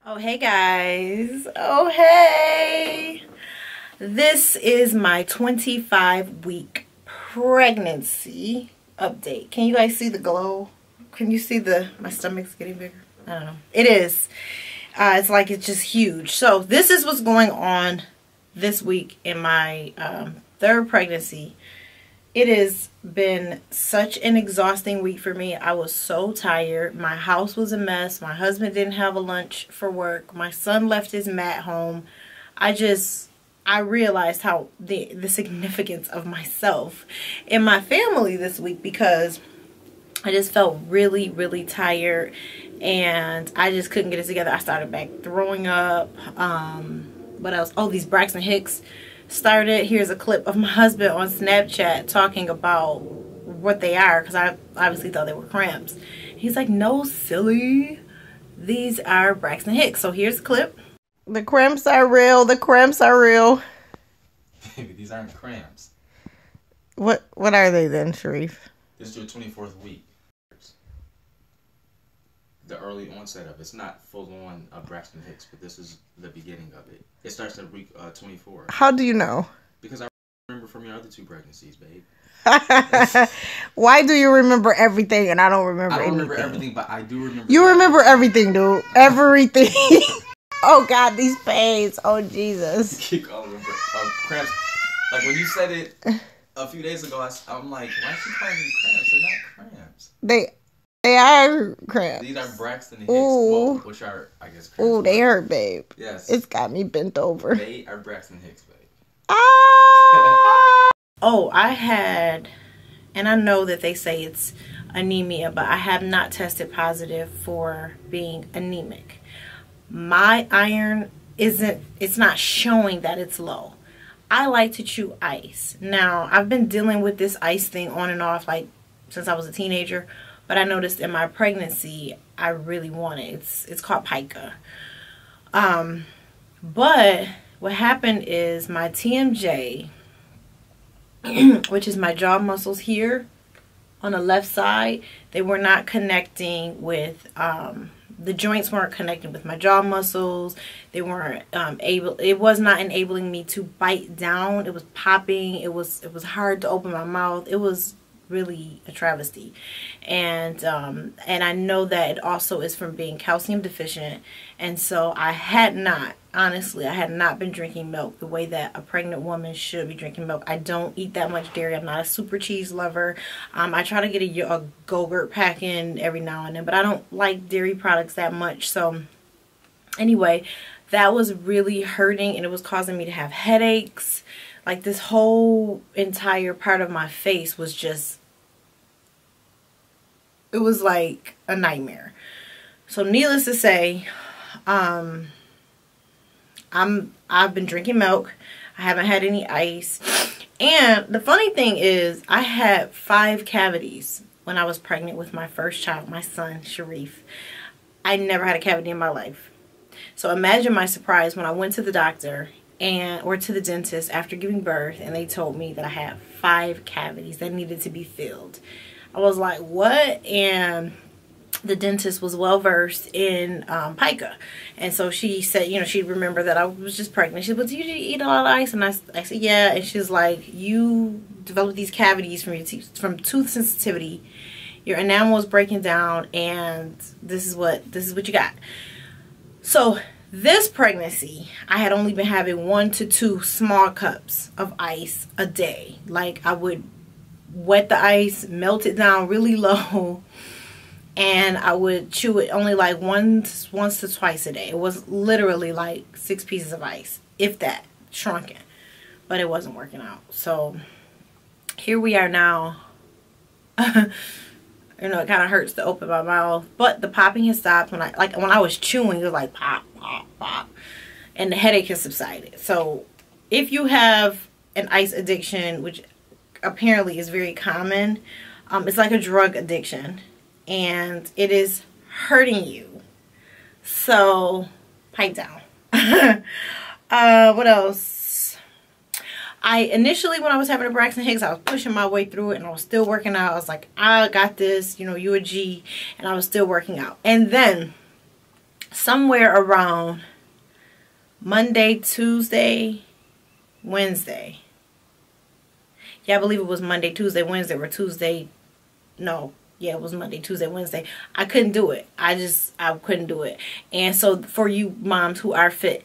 Oh, hey guys. Oh, hey. This is my 25-week pregnancy update. Can you guys see the glow? Can you see my stomach's getting bigger? I don't know. It is. It's like it's just huge. So this is what's going on this week in my third pregnancy. It has been such an exhausting week for me. I was so tired. My house was a mess. My husband didn't have a lunch for work. My son left his mat home. I realized how the significance of myself and my family this week, because I just felt really, really tired and I just couldn't get it together. I started back throwing up. What else? Oh, these Braxton Hicks started. Here's a clip of my husband on Snapchat talking about what they are, because I obviously thought they were cramps. He's like, no, silly, these are Braxton Hicks. So here's a clip. The cramps are real. The cramps are real. Baby, these aren't cramps. What are they then, Sharif? This is your 24th week. The early onset of it's not full on Braxton Hicks, but this is the beginning of it. It starts at week 24. How do you know? Because I remember from your other two pregnancies, babe. Why do you remember everything and I don't remember anything? I don't remember everything, but I do remember. You remember everything, dude. Everything. Oh God, these pains. Oh Jesus. Keep calling them cramps. Like when you said it a few days ago, I'm like, why is she calling them cramps? They're not cramps. They are cramps. These are Braxton Hicks. Well, which are, I guess, cramps. Ooh, they hurt, babe. Yes. It's got me bent over. They are Braxton Hicks, babe. Oh, I had, and I know that they say it's anemia, but I have not tested positive for being anemic. My iron it's not showing that it's low. I like to chew ice. Now, I've been dealing with this ice thing on and off like since I was a teenager, but I noticed in my pregnancy I really want it. It's called Pica. But what happened is my TMJ, which is my jaw muscles here on the left side, they were not connecting with the joints weren't connecting with my jaw muscles. They weren't it was not enabling me to bite down. It was popping. It was hard to open my mouth. It was really a travesty. And I know that it also is from being calcium deficient. And so I had not been drinking milk the way that a pregnant woman should be drinking milk. I don't eat that much dairy. I'm not a super cheese lover. I try to get a Go-Gurt pack in every now and then, but I don't like dairy products that much. So anyway, that was really hurting and it was causing me to have headaches. Like this whole entire part of my face was just, it was like a nightmare. So needless to say, I've been drinking milk. I haven't had any ice. And the funny thing is, I had 5 cavities when I was pregnant with my first child, my son, Sharif. I never had a cavity in my life. So imagine my surprise when I went to the doctor or to the dentist after giving birth, and they told me that I had 5 cavities that needed to be filled. I was like, what? And the dentist was well versed in Pica, and so she said, you know, she'd remember that I was just pregnant. She said, "Well, do you eat a lot of ice?" And I said, "Yeah." And she's like, "You developed these cavities from your teeth, from tooth sensitivity. Your enamel is breaking down, and this is what you got." So this pregnancy, I had only been having 1 to 2 small cups of ice a day. Like I would wet the ice, melt it down really low, and I would chew it only like once to twice a day. It was literally like 6 pieces of ice, if that, shrunken. But it wasn't working out. So here we are now. You know, it kind of hurts to open my mouth, but the popping has stopped. When I was chewing, it was like pop, pop, pop, and the headache has subsided. So if you have an ice addiction, which apparently is very common, it's like a drug addiction, and it is hurting you. So pipe down. What else? Initially, when I was having a Braxton Hicks, I was pushing my way through it, and I was still working out. I was like, I got this, you know, you a G, and I was still working out. And then somewhere around Monday, Tuesday, Wednesday. Yeah, I believe it was Monday, Tuesday, Wednesday, or Tuesday. No, yeah, it was Monday, Tuesday, Wednesday. I couldn't do it. I couldn't do it. And so for you moms who are fit,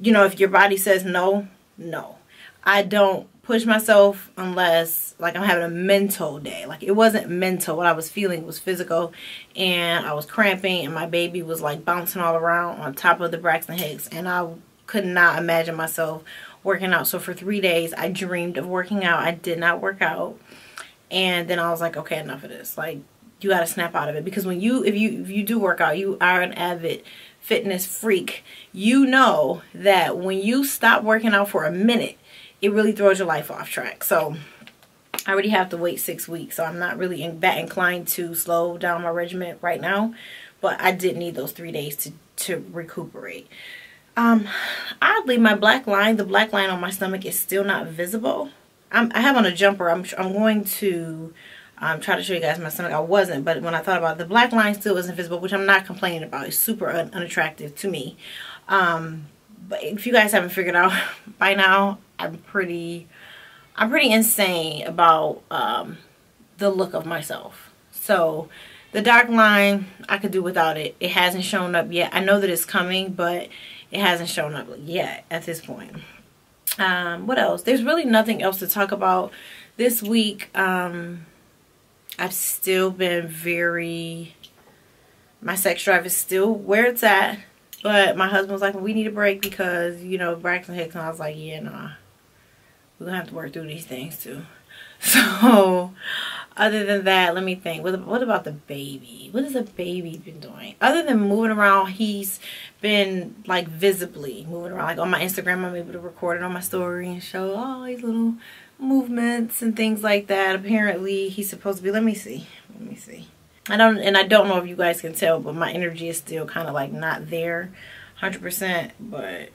you know, if your body says no, no. I don't push myself unless like I'm having a mental day. Like it wasn't mental. What I was feeling was physical, and I was cramping, and my baby was like bouncing all around on top of the Braxton Hicks, and I could not imagine myself working out. So for 3 days I dreamed of working out. I did not work out. And then I was like, okay, enough of this. Like, you got to snap out of it. Because when if you do work out, you are an avid fitness freak. You know that when you stop working out for a minute, it really throws your life off track. So I already have to wait 6 weeks. So I'm not really that inclined to slow down my regimen right now. But I did need those 3 days to recuperate. Oddly, the black line on my stomach is still not visible. I have on a jumper. I'm going to try to show you guys my stomach. I wasn't, but when I thought about it, the black line still isn't visible, which I'm not complaining about. It's super unattractive to me. But if you guys haven't figured out by now, I'm pretty insane about the look of myself. So the dark line, I could do without it. It hasn't shown up yet. I know that it's coming, but it hasn't shown up yet at this point. What else? There's really nothing else to talk about this week. I've still been my sex drive is still where it's at, but my husband was like, well, we need a break because, you know, Braxton Hicks, and I was like, yeah, nah, we're gonna have to work through these things too. So other than that, let me think. What about the baby? What has the baby been doing? Other than moving around, he's been like visibly moving around. Like on my Instagram, I'm able to record it on my story and show all these little movements and things like that. Apparently, he's supposed to be. Let me see. I don't know if you guys can tell, but my energy is still kind of like not there 100%. But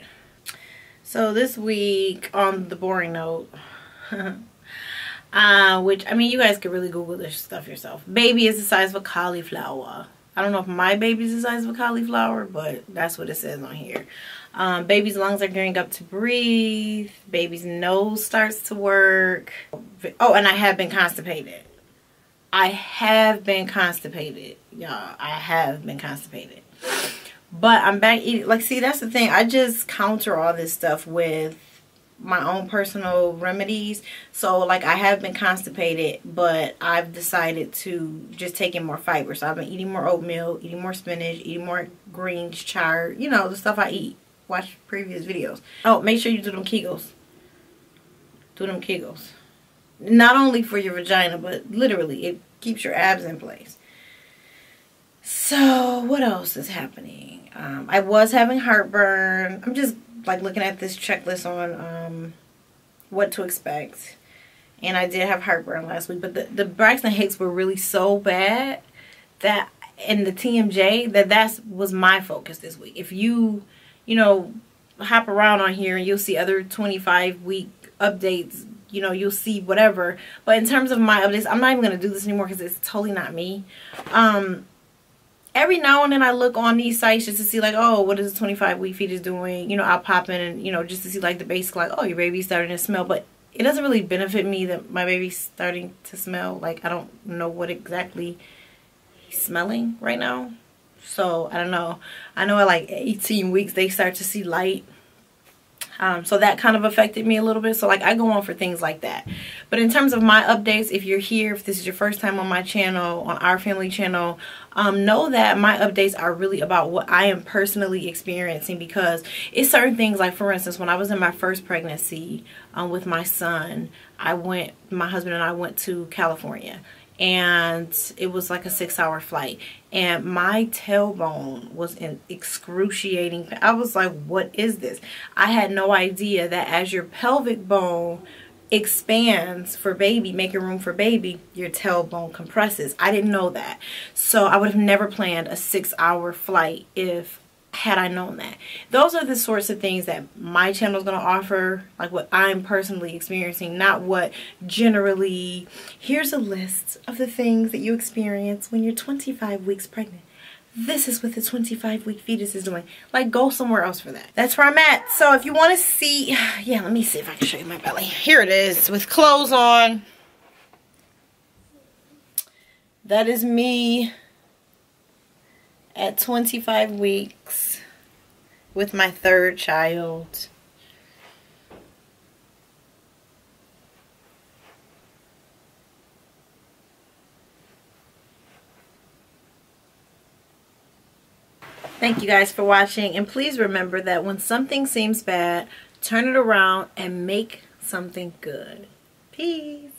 so this week, on the boring note. Which, I mean, you guys could really Google this stuff yourself. Baby is the size of a cauliflower. I don't know if my baby's the size of a cauliflower, but that's what it says on here. Baby's lungs are gearing up to breathe. Baby's nose starts to work. Oh, and I have been constipated. Y'all. I have been constipated. But I'm back eating. Like, see, that's the thing. I just counter all this stuff with my own personal remedies. So like I have been constipated, but I've decided to just take in more fiber. So I've been eating more oatmeal, eating more spinach, eating more greens, chard, you know, the stuff I eat. Watch previous videos. Oh, make sure you do them Kegels. Not only for your vagina, but literally it keeps your abs in place. So what else is happening? I was having heartburn. I'm just like looking at this checklist on what to expect, and I did have heartburn last week, but the Braxton Hicks were really so bad that in the TMJ that was my focus this week. If you know, hop around on here and you'll see other 25-week updates, you know, you'll see whatever, but in terms of my updates, I'm not even gonna do this anymore because it's totally not me. Every now and then I look on these sites just to see like, oh, what is the 25-week fetus doing? You know, I'll pop in and, you know, just to see like the basic, like, oh, your baby's starting to smell. But it doesn't really benefit me that my baby's starting to smell. Like, I don't know what exactly he's smelling right now. So, I don't know. I know at like 18 weeks they start to see light. So that kind of affected me a little bit. So like I go on for things like that. But in terms of my updates, if you're here, if this is your first time on my channel, on our family channel, know that my updates are really about what I am personally experiencing, because it's certain things like, for instance, when I was in my first pregnancy with my son, my husband and I went to California. And it was like a 6-hour flight, and my tailbone was in excruciating pain. I was like, what is this? I had no idea that as your pelvic bone expands for baby, making room for baby, your tailbone compresses. I didn't know that. So I would have never planned a 6-hour flight had I known that. Those are the sorts of things that my channel is going to offer, like what I'm personally experiencing, not what generally, here's a list of the things that you experience when you're 25 weeks pregnant. this is what the 25-week fetus is doing. Like, go somewhere else for that. That's where I'm at. So if you want to see, yeah, let me see if I can show you my belly. Here it is with clothes on. That is me at 25 weeks with my third child. Thank you guys for watching, and please remember that when something seems bad, turn it around and make something good. Peace.